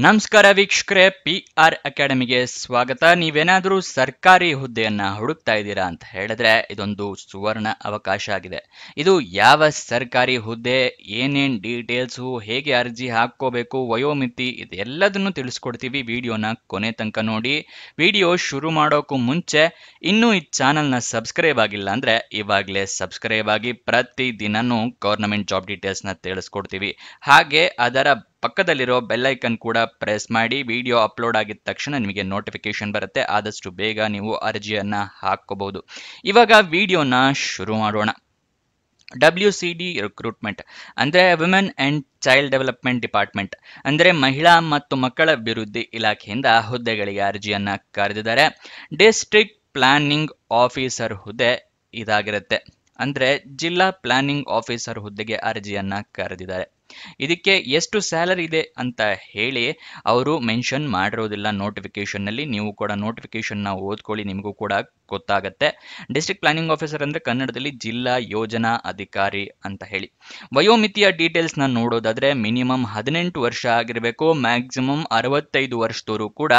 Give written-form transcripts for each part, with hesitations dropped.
ನಮಸ್ಕಾರ ವೀಕ್ಷಕರೇ, PR ಅಕಾಡೆಮಿಗೆ ಸ್ವಾಗತ. ನೀವೇನಾದರೂ ಸರ್ಕಾರಿ ಹುದ್ದೆಯನ್ನ ಹುಡುಕ್ತಾ ಇದ್ದೀರಾ ಅಂತ ಹೇಳಿದ್ರೆ ಇದೊಂದು ಸುವರ್ಣ ಅವಕಾಶ ಆಗಿದೆ. ಇದು ಯಾವ ಸರ್ಕಾರಿ ಹುದ್ದೆ, ಏನೇನ್ ಡೀಟೇಲ್ಸು, ಹೇಗೆ ಅರ್ಜಿ ಹಾಕೋಬೇಕು, ವಯೋಮಿತಿ, ಇದೆಲ್ಲದನ್ನು ತಿಳಿಸ್ಕೊಡ್ತೀವಿ. ವಿಡಿಯೋನ ಕೊನೆ ತನಕ ನೋಡಿ. ವಿಡಿಯೋ ಶುರು ಮಾಡೋಕ್ಕೂ ಮುಂಚೆ ಇನ್ನೂ ಈ ಚಾನಲ್ನ ಸಬ್ಸ್ಕ್ರೈಬ್ ಆಗಿಲ್ಲ ಅಂದ್ರೆ ಇವಾಗಲೇ ಸಬ್ಸ್ಕ್ರೈಬ್ ಆಗಿ. ಪ್ರತಿ ದಿನನೂ ಗವರ್ನಮೆಂಟ್ ಜಾಬ್ ಡೀಟೇಲ್ಸ್ನ ತಿಳಿಸ್ಕೊಡ್ತೀವಿ. ಹಾಗೆ ಅದರ ಪಕ್ಕದಲ್ಲಿರೋ ಬೆಲ್ ಐಕನ್ ಕೂಡ ಪ್ರೆಸ್ ಮಾಡಿ. ವಿಡಿಯೋ ಅಪ್ಲೋಡ್ ಆಗಿದ ತಕ್ಷಣ ನಿಮಗೆ ನೋಟಿಫಿಕೇಶನ್ ಬರುತ್ತೆ. ಆದಷ್ಟು ಬೇಗ ನೀವು ಅರ್ಜಿಯನ್ನ ಹಾಕೋಬಹುದು. ಇವಾಗ ವಿಡಿಯೋನ ಶುರು ಮಾಡೋಣ. WCD ರಿಕ್ರೂಟ್ಮೆಂಟ್ ಅಂದ್ರೆ women and child development department ಅಂದ್ರೆ ಮಹಿಳಾ ಮತ್ತು ಮಕ್ಕಳ ಅಭಿವೃದ್ಧಿ ಇಲಾಖೆಯಿಂದ ಹುದ್ದೆಗಳಿಗೆ ಅರ್ಜಿಯನ್ನ ಕರೆದಿದ್ದಾರೆ. ಡಿಸ್ಟ್ರಿಕ್ಟ್ ಪ್ಲಾನಿಂಗ್ ಆಫೀಸರ್ ಹುದ್ದೆ ಇದಾಗಿರುತ್ತೆ. ಅಂದ್ರೆ ಜಿಲ್ಲಾ ಪ್ಲಾನಿಂಗ್ ಆಫೀಸರ್ ಹುದ್ದೆಗೆ ಅರ್ಜಿಯನ್ನ ಕರೆದಿದ್ದಾರೆ. ಇದಕ್ಕೆ ಎಷ್ಟು ಸ್ಯಾಲರಿ ಇದೆ ಅಂತ ಹೇಳಿ ಅವರು ಮೆನ್ಷನ್ ಮಾಡಿರೋದಿಲ್ಲ ನೋಟಿಫಿಕೇಶನ್ ನಲ್ಲಿ. ನೀವು ಕೂಡ ನೋಟಿಫಿಕೇಶನ್ ನ ಓದ್ಕೊಳ್ಳಿ, ನಿಮಗೂ ಕೂಡ ಗೊತ್ತಾಗತ್ತೆ. ಡಿಸ್ಟ್ರಿಕ್ಟ್ ಪ್ಲಾನಿಂಗ್ ಆಫೀಸರ್ ಅಂದ್ರೆ ಕನ್ನಡದಲ್ಲಿ ಜಿಲ್ಲಾ ಯೋಜನಾ ಅಧಿಕಾರಿ ಅಂತ ಹೇಳಿ. ವಯೋಮಿತಿಯ ಡೀಟೇಲ್ಸ್ ನ ನೋಡೋದಾದ್ರೆ ಮಿನಿಮಮ್ 18 ವರ್ಷ ಆಗಿರಬೇಕು. ಮ್ಯಾಕ್ಸಿಮಮ್ 65 ವರ್ಷದವರು ಕೂಡ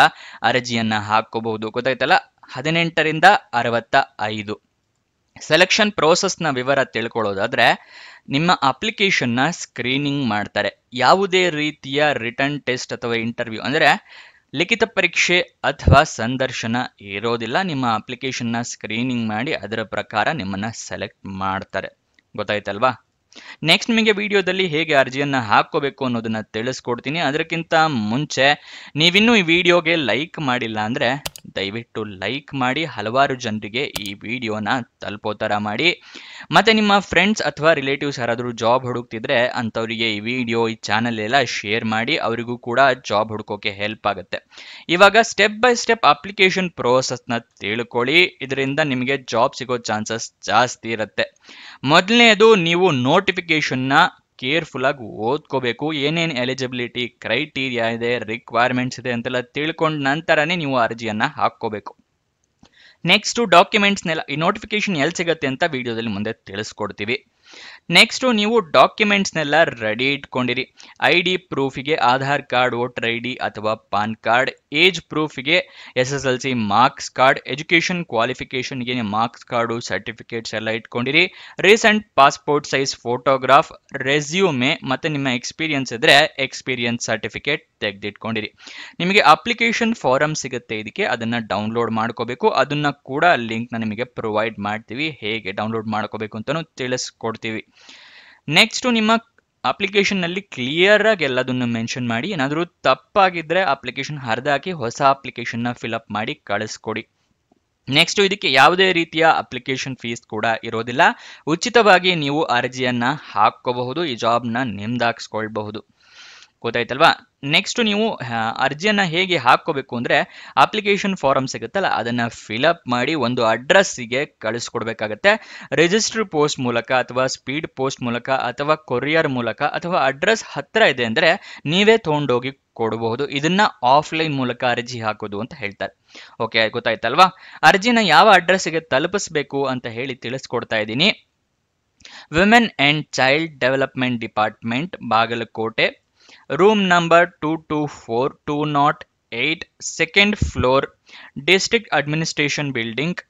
ಅರ್ಜಿಯನ್ನ ಹಾಕೋಬಹುದು. ಗೊತ್ತಾಯ್ತಲ್ಲ, 18ರಿಂದ 65. ಸೆಲೆಕ್ಷನ್ ಪ್ರೋಸೆಸ್ನ ವಿವರ ತಿಳ್ಕೊಳ್ಳೋದಾದ್ರೆ ನಿಮ್ಮ ಅಪ್ಲಿಕೇಶನ್ನ ಸ್ಕ್ರೀನಿಂಗ್ ಮಾಡ್ತಾರೆ. ಯಾವುದೇ ರೀತಿಯ ರಿಟರ್ನ್ ಟೆಸ್ಟ್ ಅಥವಾ ಇಂಟರ್ವ್ಯೂ ಅಂದ್ರೆ ಲಿಖಿತ ಪರೀಕ್ಷೆ ಅಥವಾ ಸಂದರ್ಶನ ಇರೋದಿಲ್ಲ. ನಿಮ್ಮ ಅಪ್ಲಿಕೇಶನ್ನ ಸ್ಕ್ರೀನಿಂಗ್ ಮಾಡಿ ಅದರ ಪ್ರಕಾರ ನಿಮ್ಮನ್ನ ಸೆಲೆಕ್ಟ್ ಮಾಡ್ತಾರೆ. ಗೊತ್ತಾಯ್ತಲ್ವಾ? ನೆಕ್ಸ್ಟ್ ನಿಮಗೆ ವಿಡಿಯೋದಲ್ಲಿ ಹೇಗೆ ಅರ್ಜಿಯನ್ನ ಹಾಕೋಬೇಕು ಅನ್ನೋದನ್ನ ತಿಳಿಸ್ಕೊಡ್ತೀನಿ. ಅದಕ್ಕಿಂತ ಮುಂಚೆ ನೀವಿನ್ನೂ ಈ ವಿಡಿಯೋಗೆ ಲೈಕ್ ಮಾಡಿಲ್ಲ ಅಂದ್ರೆ ದಯವಿಟ್ಟು ಲೈಕ್ ಮಾಡಿ, ಹಲವಾರು ಜನರಿಗೆ ಈ ವಿಡಿಯೋನ ತಲುಪೋ ಥರ ಮಾಡಿ. ಮತ್ತೆ ನಿಮ್ಮ ಫ್ರೆಂಡ್ಸ್ ಅಥವಾ ರಿಲೇಟಿವ್ಸ್ ಯಾರಾದರೂ ಜಾಬ್ ಹುಡುಕ್ತಿದ್ರೆ ಅಂಥವರಿಗೆ ಈ ವಿಡಿಯೋ, ಈ ಚಾನಲ್ ಎಲ್ಲ ಶೇರ್ ಮಾಡಿ. ಅವರಿಗೂ ಕೂಡ ಜಾಬ್ ಹುಡುಕೋಕೆ ಹೆಲ್ಪ್ ಆಗುತ್ತೆ. ಇವಾಗ ಸ್ಟೆಪ್ ಬೈ ಸ್ಟೆಪ್ ಅಪ್ಲಿಕೇಶನ್ ಪ್ರೋಸೆಸ್ನ ತಿಳ್ಕೊಳ್ಳಿ. ಇದರಿಂದ ನಿಮಗೆ ಜಾಬ್ ಸಿಗೋ ಚಾನ್ಸಸ್ ಜಾಸ್ತಿ ಇರುತ್ತೆ. ಮೊದಲನೇದು, ನೀವು ನೋಟಿಫಿಕೇಶನ್ನ ಕೇರ್ಫುಲ್ ಆಗಿ ಓದ್ಕೋಬೇಕು. ಏನೇನು ಎಲಿಜಿಬಿಲಿಟಿ ಕ್ರೈಟೀರಿಯಾ ಇದೆ, ರಿಕ್ವೈರ್ಮೆಂಟ್ಸ್ ಇದೆ ಅಂತೆಲ್ಲ ತಿಳ್ಕೊಂಡ ನಂತರನೇ ನೀವು ಅರ್ಜಿಯನ್ನ ಹಾಕೋಬೇಕು. ನೆಕ್ಸ್ಟ್ ಡಾಕ್ಯುಮೆಂಟ್ಸ್ನೆಲ್ಲ ಈ ನೋಟಿಫಿಕೇಶನ್ ಎಲ್ಲಿ ಸಿಗುತ್ತೆ ಅಂತ ವಿಡಿಯೋದಲ್ಲಿ ಮುಂದೆ ತಿಳಿಸ್ಕೊಡ್ತೀವಿ. ನೆಕ್ಸ್ಟ್ ನೀವು ಡಾಕ್ಯುಮೆಂಟ್ಸ್ನೆಲ್ಲ ರೆಡಿ ಇಟ್ಕೊಂಡಿರಿ. ID ಪ್ರೂಫಿಗೆ ಆಧಾರ್ ಕಾರ್ಡ್, ವೋಟರ್ ID ಅಥವಾ ಪಾನ್ ಕಾರ್ಡ್. ಏಜ್ ಪ್ರೂಫಿಗೆ SSLC ಮಾರ್ಕ್ಸ್ ಕಾರ್ಡ್. ಎಜುಕೇಷನ್ ಕ್ವಾಲಿಫಿಕೇಷನ್ಗೆ ಮಾರ್ಕ್ಸ್ ಕಾರ್ಡು, ಸರ್ಟಿಫಿಕೇಟ್ಸ್ ಎಲ್ಲ ಇಟ್ಕೊಂಡಿರಿ. Recent passport size photograph, resume ಮತ್ತೆ ನಿಮ್ಮ ಎಕ್ಸ್ಪೀರಿಯನ್ಸ್ ಇದ್ರೆ ಎಕ್ಸ್ಪೀರಿಯನ್ಸ್ ಸರ್ಟಿಫಿಕೇಟ್ ತೆಗೆದಿಟ್ಕೊಂಡಿರಿ. ನಿಮಗೆ ಅಪ್ಲಿಕೇಶನ್ ಫಾರಮ್ ಸಿಗುತ್ತೆ, ಇದಕ್ಕೆ ಅದನ್ನ ಡೌನ್ಲೋಡ್ ಮಾಡ್ಕೋಬೇಕು. ಅದನ್ನ ಕೂಡ ಲಿಂಕ್ನ ನಿಮಗೆ ಪ್ರೊವೈಡ್ ಮಾಡ್ತೀವಿ. ಹೇಗೆ ಡೌನ್ಲೋಡ್ ಮಾಡ್ಕೋಬೇಕು ಅಂತಾನು ತಿಳಿಸ್ಕೊಡ್ತೀವಿ. ನೆಕ್ಸ್ಟ್ ನಿಮ್ಮ ಅಪ್ಲಿಕೇಶನ್ ನಲ್ಲಿ ಕ್ಲಿಯರ್ ಆಗಿ ಎಲ್ಲದನ್ನು ಮೆನ್ಷನ್ ಮಾಡಿ. ಏನಾದರೂ ತಪ್ಪಾಗಿದ್ರೆ ಅಪ್ಲಿಕೇಶನ್ ಹರಿದಾಕಿ ಹೊಸ ಅಪ್ಲಿಕೇಶನ್ ನ ಫಿಲ್ಅಪ್ ಮಾಡಿ ಕಳಿಸ್ಕೊಡಿ. ನೆಕ್ಸ್ಟ್ ಇದಕ್ಕೆ ಯಾವುದೇ ರೀತಿಯ ಅಪ್ಲಿಕೇಶನ್ ಫೀಸ್ ಕೂಡ ಇರೋದಿಲ್ಲ. ಉಚಿತವಾಗಿ ನೀವು ಅರ್ಜಿಯನ್ನ ಹಾಕೋಬಹುದು. ಈ ಜಾಬ್ನ ನಿಮ್ದಾಗಿಸ್ಕೊಳ್ಬಹುದು. ಗೊತ್ತಾಯ್ತಲ್ವಾ? ನೆಕ್ಸ್ಟ್ ನೀವು ಅರ್ಜಿಯನ್ನ ಹೇಗೆ ಹಾಕೋಬೇಕು ಅಂದ್ರೆ ಅಪ್ಲಿಕೇಶನ್ ಫಾರಮ್ ಸಿಗುತ್ತಲ್ಲ ಅದನ್ನ ಫಿಲ್ಅಪ್ ಮಾಡಿ ಒಂದು ಅಡ್ರೆಸ್ಸಿಗೆ ಕಳಿಸ್ಕೊಡ್ಬೇಕಾಗತ್ತೆ. ರಿಜಿಸ್ಟರ್ ಪೋಸ್ಟ್ ಮೂಲಕ ಅಥವಾ ಸ್ಪೀಡ್ ಪೋಸ್ಟ್ ಮೂಲಕ ಅಥವಾ ಕೊರಿಯರ್ ಮೂಲಕ ಅಥವಾ ಅಡ್ರೆಸ್ ಹತ್ರ ಇದೆ ಅಂದ್ರೆ ನೀವೇ ತಗೊಂಡೋಗಿ ಕೊಡಬಹುದು. ಇದನ್ನ ಆಫ್ಲೈನ್ ಮೂಲಕ ಅರ್ಜಿ ಹಾಕೋದು ಅಂತ ಹೇಳ್ತಾರೆ. ಓಕೆ, ಗೊತ್ತಾಯ್ತಲ್ವಾ? ಅರ್ಜಿನ ಯಾವ ಅಡ್ರೆಸ್ಸಿಗೆ ತಲುಪಿಸ್ಬೇಕು ಅಂತ ಹೇಳಿ ತಿಳಿಸ್ಕೊಡ್ತಾ ಇದ್ದೀನಿ. Women and child development department, Bagalkot, room number 224 208, second floor, district administration building,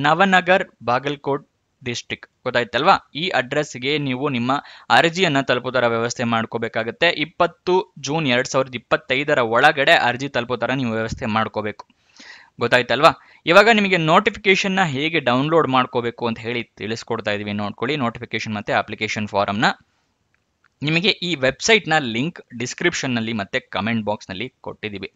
Navanagar, Bagalkot district. ಗೊತ್ತಾಯ್ತಲ್ವಾ? ಈ ಅಡ್ರೆಸ್ಗೆ ನೀವು ನಿಮ್ಮ ಅರ್ಜಿಯನ್ನ ತಲುಪೋದರ ವ್ಯವಸ್ಥೆ ಮಾಡ್ಕೋಬೇಕಾಗತ್ತೆ. 20 ಜೂನ್ 2025 ಒಳಗಡೆ ಅರ್ಜಿ ತಲುಪೋದರ ನೀವು ವ್ಯವಸ್ಥೆ ಮಾಡ್ಕೋಬೇಕು. ಗೊತ್ತಾಯ್ತಲ್ವಾ? ಇವಾಗ ನಿಮಗೆ ನೋಟಿಫಿಕೇಶನ್ ನ ಹೇಗೆ ಡೌನ್ಲೋಡ್ ಮಾಡ್ಕೋಬೇಕು ಅಂತ ಹೇಳಿ ತಿಳಿಸ್ಕೊಡ್ತಾ ಇದೀವಿ. ನೋಡ್ಕೊಳ್ಳಿ ನೋಟಿಫಿಕೇಶನ್ ಮತ್ತೆ ಅಪ್ಲಿಕೇಶನ್ ಫಾರಮ್ನ. ನಿಮಗೆ ಈ ವೆಬ್ಸೈಟ್ ನ ಲಿಂಕ್ ಡಿಸ್ಕ್ರಿಪ್ಷನ್ ನಲ್ಲಿ ಮತ್ತೆ ಕಮೆಂಟ್ ಬಾಕ್ಸ್ ನಲ್ಲಿ ಕೊಟ್ಟಿದ್ದೀವಿ.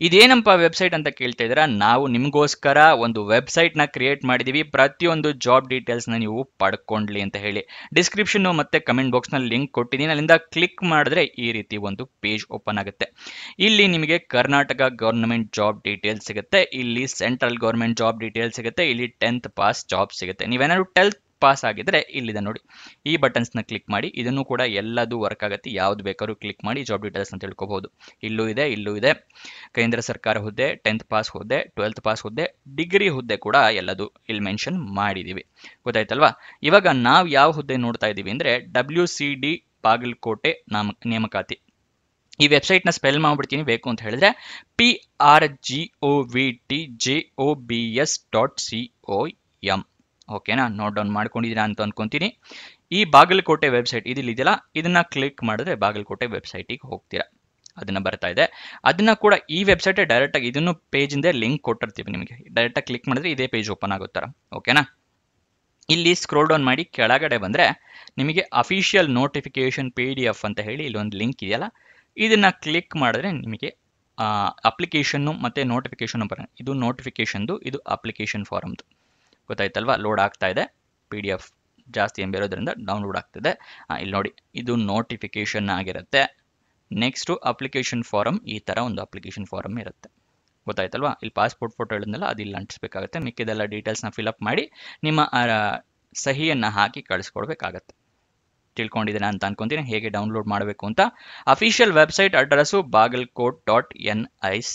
ಇದೇನಪ್ಪ ವೆಬ್ಸೈಟ್ ಅಂತ ಕೇಳ್ತಾ ಇದ್ದೀರಾ? ನಾವು ನಿಮಗೋಸ್ಕರ ಒಂದು ವೆಬ್ಸೈಟ್ ನ ಕ್ರಿಯೇಟ್ ಮಾಡಿದೀವಿ. ಪ್ರತಿಯೊಂದು ಜಾಬ್ ಡೀಟೇಲ್ಸ್ ನ ನೀವು ಪಡ್ಕೊಂಡ್ಲಿ ಅಂತ ಹೇಳಿ ಡಿಸ್ಕ್ರಿಪ್ಷನ್ ಮತ್ತೆ ಕಮೆಂಟ್ ಬಾಕ್ಸ್ ನಲ್ಲಿ ಲಿಂಕ್ ಕೊಟ್ಟಿದ್ದೀನಿ. ಅಲ್ಲಿಂದ ಕ್ಲಿಕ್ ಮಾಡಿದ್ರೆ ಈ ರೀತಿ ಒಂದು ಪೇಜ್ ಓಪನ್ ಆಗುತ್ತೆ. ಇಲ್ಲಿ ನಿಮಗೆ ಕರ್ನಾಟಕ ಗವರ್ನಮೆಂಟ್ ಜಾಬ್ ಡೀಟೇಲ್ಸ್ ಸಿಗುತ್ತೆ, ಇಲ್ಲಿ ಸೆಂಟ್ರಲ್ ಗವರ್ನಮೆಂಟ್ ಜಾಬ್ ಡೀಟೇಲ್ಸ್ ಸಿಗುತ್ತೆ, ಇಲ್ಲಿ 10th ಪಾಸ್ ಜಾಬ್ ಸಿಗುತ್ತೆ. ನೀವೇನಾದ್ರು 10th ಪಾಸ್ ಆಗಿದ್ರೆ ಇಲ್ಲಿದೆ ನೋಡಿ, ಈ ಬಟನ್ಸ್ ನ ಕ್ಲಿಕ್ ಮಾಡಿ. ಇದನ್ನು ಕೂಡ ಎಲ್ಲದೂ ವರ್ಕ್ ಆಗುತ್ತೆ. ಯಾವ್ದು ಬೇಕಾದ್ರೂ ಕ್ಲಿಕ್ ಮಾಡಿ ಜಾಬ್ ಡೀಟೇಲ್ಸ್ ಅಂತ ತಿಳ್ಕೊಬಹುದು. ಇಲ್ಲೂ ಇದೆ ಕೇಂದ್ರ ಸರ್ಕಾರ ಹುದ್ದೆ, 10th ಪಾಸ್ ಹುದ್ದೆ, 12th ಪಾಸ್ ಹುದ್ದೆ, ಡಿಗ್ರಿ ಹುದ್ದೆ ಕೂಡ ಎಲ್ಲದೂ ಇಲ್ಲಿ ಮೆನ್ಷನ್ ಮಾಡಿದೀವಿ. ಗೊತ್ತಾಯ್ತಲ್ವಾ? ಇವಾಗ ನಾವು ಯಾವ ಹುದ್ದೆ ನೋಡ್ತಾ ಇದೀವಿ ಅಂದ್ರೆ WCD ಬಾಗಲಕೋಟೆ ನೇಮಕಾತಿ. ಈ ವೆಬ್ಸೈಟ್ನ ಸ್ಪೆಲ್ ಮಾಡ್ಬಿಡ್ತೀನಿ ಬೇಕು ಅಂತ ಹೇಳಿದ್ರೆ PRGOVTJOBS.com. ಓಕೆನಾ, ನೋಟ್ ಡೌನ್ ಮಾಡ್ಕೊಂಡಿದ್ದೀರಾ ಅಂತ ಅನ್ಕೊಂತೀನಿ. ಈ ಬಾಗಲಕೋಟೆ ವೆಬ್ಸೈಟ್ ಇದೆಯಲ್ಲ, ಇದನ್ನ ಕ್ಲಿಕ್ ಮಾಡಿದ್ರೆ ಬಾಗಲಕೋಟೆ ವೆಬ್ಸೈಟಿಗೆ ಹೋಗ್ತೀರಾ. ಅದನ್ನ ಬರ್ತಾ ಇದೆ. ಅದನ್ನ ಕೂಡ ಈ ವೆಬ್ಸೈಟ್ ಡೈರೆಕ್ಟ್ ಆಗಿ ಇದನ್ನು ಪೇಜಿಂದ ಲಿಂಕ್ ಕೊಟ್ಟಿರ್ತೀವಿ ನಿಮಗೆ. ಡೈರೆಕ್ಟ್ ಆಗಿ ಕ್ಲಿಕ್ ಮಾಡಿದ್ರೆ ಇದೇ ಪೇಜ್ ಓಪನ್ ಆಗುತ್ತರ. ಓಕೆನಾ, ಇಲ್ಲಿ ಸ್ಕ್ರೋಲ್ ಡೌನ್ ಮಾಡಿ ಕೆಳಗಡೆ ಬಂದ್ರೆ ನಿಮಗೆ ಅಫಿಷಿಯಲ್ ನೋಟಿಫಿಕೇಶನ್ PDF ಅಂತ ಹೇಳಿ ಇಲ್ಲೊಂದು ಲಿಂಕ್ ಇದೆಯಲ್ಲ, ಇದನ್ನ ಕ್ಲಿಕ್ ಮಾಡಿದ್ರೆ ನಿಮಗೆ ಅಪ್ಲಿಕೇಶನ್ ಮತ್ತೆ ನೋಟಿಫಿಕೇಶನ್ ಬರುತ್ತೆ. ಇದು ನೋಟಿಫಿಕೇಶನ್ದು, ಇದು ಅಪ್ಲಿಕೇಶನ್ ಫಾರಮ್ದು. ಗೊತ್ತಾಯ್ತಲ್ವಾ? ಲೋಡ್ ಆಗ್ತಾ ಇದೆ. PDF ಜಾಸ್ತಿ MB ಇರೋದ್ರಿಂದ ಡೌನ್ಲೋಡ್ ಆಗ್ತಿದೆ. ಇಲ್ಲಿ ನೋಡಿ, ಇದು ನೋಟಿಫಿಕೇಶನ್ ಆಗಿರುತ್ತೆ. ನೆಕ್ಸ್ಟ್ ಅಪ್ಲಿಕೇಶನ್ ಫಾರಮ್, ಈ ತರ ಒಂದು ಅಪ್ಲಿಕೇಶನ್ ಫಾರಮ್ ಇರುತ್ತೆ. ಗೊತ್ತಾಯ್ತಲ್ವಾ? ಇಲ್ಲಿ ಪಾಸ್ಪೋರ್ಟ್ ಫೋಟೋ ಹೇಳಿದ್ನಲ್ಲ, ಅದು ಇಲ್ಲಿ ಅಂಟಿಸ್ಬೇಕಾಗುತ್ತೆ. ಮಿಕ್ಕಿದೆಲ್ಲ ಡೀಟೇಲ್ಸ್ನ ಫಿಲ್ಅಪ್ ಮಾಡಿ ನಿಮ್ಮ ಸಹಿಯನ್ನು ಹಾಕಿ ಕಳಿಸ್ಕೊಡ್ಬೇಕಾಗತ್ತೆ. ತಿಳ್ಕೊಂಡಿದ್ದೀರಾ ಅಂತ ಅನ್ಕೊಂತೀನಿ ಹೇಗೆ ಡೌನ್ಲೋಡ್ ಮಾಡಬೇಕು ಅಂತ. Official website address bagalkot.nic.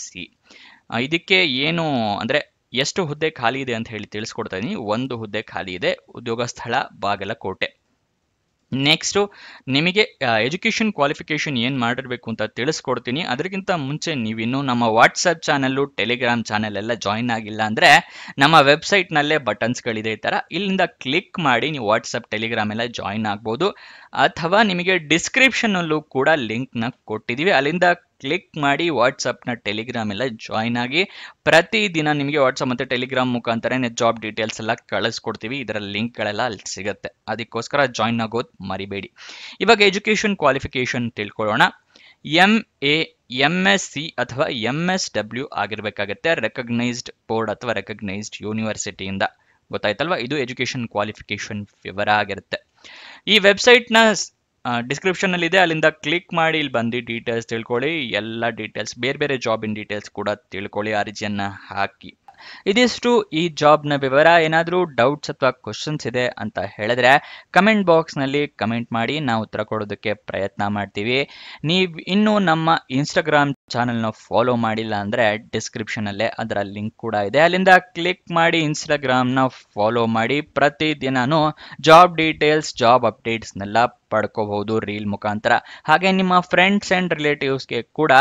ಇದಕ್ಕೆ ಏನು ಅಂದರೆ ಎಷ್ಟು ಹುದ್ದೆ ಖಾಲಿ ಇದೆ ಅಂತ ಹೇಳಿ ತಿಳಿಸ್ಕೊಡ್ತಾ ಇದ್ದೀನಿ. 1 ಹುದ್ದೆ ಖಾಲಿ ಇದೆ. ಉದ್ಯೋಗ ಸ್ಥಳ ಬಾಗಲಕೋಟೆ. ನೆಕ್ಸ್ಟು ನಿಮಗೆ ಎಜುಕೇಷನ್ ಕ್ವಾಲಿಫಿಕೇಷನ್ ಏನು ಮಾಡಿರಬೇಕು ಅಂತ ತಿಳಿಸ್ಕೊಡ್ತೀನಿ. ಅದಕ್ಕಿಂತ ಮುಂಚೆ ನೀವಿನ್ನೂ ನಮ್ಮ ವಾಟ್ಸಪ್ ಚಾನಲ್ಲು, ಟೆಲಿಗ್ರಾಮ್ ಚಾನಲ್ ಎಲ್ಲ ಜಾಯಿನ್ ಆಗಿಲ್ಲ ಅಂದರೆ ನಮ್ಮ ವೆಬ್ಸೈಟ್ನಲ್ಲೇ ಬಟನ್ಸ್ಗಳಿದೆ. ಈ ಥರ ಇಲ್ಲಿಂದ ಕ್ಲಿಕ್ ಮಾಡಿ ನೀವು ವಾಟ್ಸಪ್, ಟೆಲಿಗ್ರಾಮ್ ಎಲ್ಲ ಜಾಯಿನ್ ಆಗ್ಬೋದು. ಅಥವಾ ನಿಮಗೆ ಡಿಸ್ಕ್ರಿಪ್ಷನಲ್ಲೂ ಕೂಡ ಲಿಂಕ್ನ ಕೊಟ್ಟಿದ್ದೀವಿ, ಅಲ್ಲಿಂದ ಕ್ಲಿಕ್ ಮಾಡಿ ವಾಟ್ಸಪ್ನ, ಟೆಲಿಗ್ರಾಮ್ ಎಲ್ಲ ಜಾಯಿನ್ ಆಗಿ. ಪ್ರತಿದಿನ ನಿಮಗೆ ವಾಟ್ಸಪ್ ಮತ್ತು ಟೆಲಿಗ್ರಾಮ್ ಮುಖಾಂತರ ಜಾಬ್ ಡೀಟೇಲ್ಸ್ ಎಲ್ಲ ಕಳಿಸ್ಕೊಡ್ತೀವಿ. ಇದರ ಲಿಂಕ್ಗಳೆಲ್ಲ ಅಲ್ಲಿ ಸಿಗುತ್ತೆ. ಅದಕ್ಕೋಸ್ಕರ ಜಾಯಿನ್ ಆಗೋದು ಮರಿಬೇಡಿ. ಇವಾಗ ಎಜುಕೇಷನ್ ಕ್ವಾಲಿಫಿಕೇಷನ್ ತಿಳ್ಕೊಳ್ಳೋಣ. MA, MSc ಅಥವಾ MSW ಆಗಿರಬೇಕಾಗತ್ತೆ. ರೆಕಗ್ನೈಸ್ಡ್ ಬೋರ್ಡ್ ಅಥವಾ ರೆಕಗ್ನೈಸ್ಡ್ ಯೂನಿವರ್ಸಿಟಿಯಿಂದ. ಗೊತ್ತಾಯ್ತಲ್ವಾ? ಇದು ಎಜುಕೇಷನ್ ಕ್ವಾಲಿಫಿಕೇಷನ್ ವಿವರ ಆಗಿರುತ್ತೆ. ಈ ವೆಬ್ಸೈಟ್ನ ಡಿಸ್ಕ್ರಿಪ್ಷನ್ ಅಲ್ಲಿ ಇದೆ, ಅಲ್ಲಿಂದ ಕ್ಲಿಕ್ ಮಾಡಿ ಇಲ್ಲಿ ಬಂದು ಡೀಟೇಲ್ಸ್ ತಿಳ್ಕೊಳ್ಳಿ. ಎಲ್ಲ ಡೀಟೇಲ್ಸ್, ಬೇರೆ ಬೇರೆ ಜಾಬಿನ ಡೀಟೇಲ್ಸ್ ಕೂಡ ತಿಳ್ಕೊಳ್ಳಿ ಅರ್ಜಿಯನ್ನ ಹಾಕಿ. ಇದಿಷ್ಟು ಈ ಜಾಬ್ನ ವಿವರ. ಏನಾದರೂ ಡೌಟ್ಸ್ ಅಥವಾ ಕ್ವಶನ್ಸ್ ಇದೆ ಅಂತ ಹೇಳಿದ್ರೆ ಕಮೆಂಟ್ ಬಾಕ್ಸ್ನಲ್ಲಿ ಕಮೆಂಟ್ ಮಾಡಿ, ನಾವು ಉತ್ತರ ಕೊಡೋದಕ್ಕೆ ಪ್ರಯತ್ನ ಮಾಡ್ತೀವಿ. ನೀವು ಇನ್ನೂ ನಮ್ಮ ಇನ್ಸ್ಟಾಗ್ರಾಮ್ ಚಾನಲ್ನ ಫಾಲೋ ಮಾಡಿಲ್ಲ ಅಂದರೆ ಡಿಸ್ಕ್ರಿಪ್ಷನಲ್ಲೇ ಅದರ ಲಿಂಕ್ ಕೂಡ ಇದೆ, ಅಲ್ಲಿಂದ ಕ್ಲಿಕ್ ಮಾಡಿ ಇನ್ಸ್ಟಾಗ್ರಾಮ್ನ ಫಾಲೋ ಮಾಡಿ. ಪ್ರತಿದಿನನೂ ಜಾಬ್ ಡೀಟೇಲ್ಸ್, ಜಾಬ್ ಅಪ್ಡೇಟ್ಸ್ನೆಲ್ಲ ಪಡ್ಕೋಬಹುದು ರೀಲ್ ಮುಖಾಂತರ. ಹಾಗೆ ನಿಮ್ಮ ಫ್ರೆಂಡ್ಸ್ ಆ್ಯಂಡ್ ರಿಲೇಟಿವ್ಸ್ಗೆ ಕೂಡ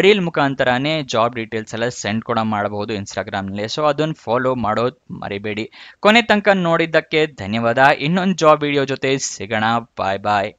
ರೀಲ್ ಮುಖಾಂತರನೇ ಜಾಬ್ ಡೀಟೇಲ್ಸ್ ಎಲ್ಲ ಸೆಂಡ್ ಕೂಡ ಮಾಡಬಹುದು ಇನ್ಸ್ಟಾಗ್ರಾಮ್ನಲ್ಲಿ. ಸೊ ಅದನ್ನು ಫಾಲೋ ಮಾಡೋದು ಮರಿಬೇಡಿ. ಕೊನೆ ತನಕ ನೋಡಿದ್ದಕ್ಕೆ ಧನ್ಯವಾದ. ಇನ್ನೊಂದು ಜಾಬ್ ವಿಡಿಯೋ ಜೊತೆ ಸಿಗೋಣ. ಬಾಯ್ ಬಾಯ್.